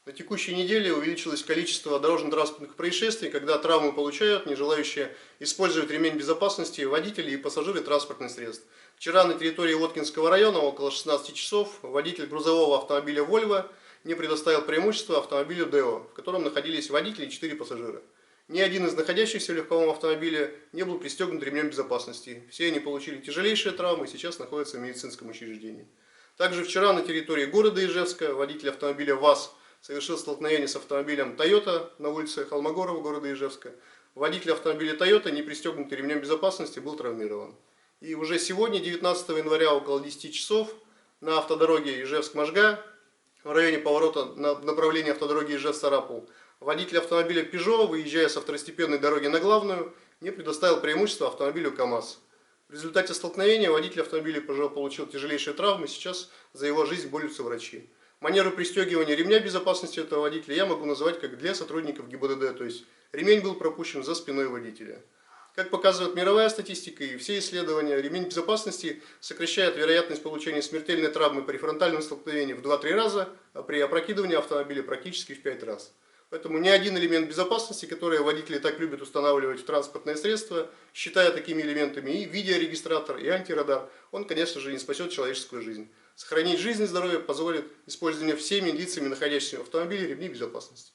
На текущей неделе увеличилось количество дорожно-транспортных происшествий, когда травмы получают не желающие использовать ремень безопасности водители и пассажиры транспортных средств. Вчера на территории Воткинского района около 16 часов водитель грузового автомобиля Volvo не предоставил преимущество автомобилю Deo, в котором находились водители и 4 пассажира. Ни один из находящихся в легковом автомобиле не был пристегнут ремнем безопасности. Все они получили тяжелейшие травмы и сейчас находятся в медицинском учреждении. Также вчера на территории города Ижевска водитель автомобиля ВАЗ совершил столкновение с автомобилем Toyota на улице Холмогорова города Ижевска. Водитель автомобиля Toyota, не пристегнутый ремнем безопасности, был травмирован. И уже сегодня, 19 января, около 10 часов, на автодороге Ижевск-Можга, в районе поворота на направлении автодороги Ижевск-Сарапул, водитель автомобиля Peugeot, выезжая с второстепенной дороги на главную, не предоставил преимущество автомобилю КАМАЗ. В результате столкновения водитель автомобиля Peugeot получил тяжелейшие травмы, сейчас за его жизнь борются врачи. Манеру пристегивания ремня безопасности этого водителя я могу назвать как для сотрудников ГИБДД, то есть ремень был пропущен за спиной водителя. Как показывает мировая статистика и все исследования, ремень безопасности сокращает вероятность получения смертельной травмы при фронтальном столкновении в 2-3 раза, а при опрокидывании автомобиля практически в 5 раз. Поэтому ни один элемент безопасности, который водители так любят устанавливать в транспортные средства, считая такими элементами и видеорегистратор, и антирадар, он, конечно же, не спасет человеческую жизнь. Сохранить жизнь и здоровье позволит использование всеми лицами, находящимися в автомобиле, ремней безопасности.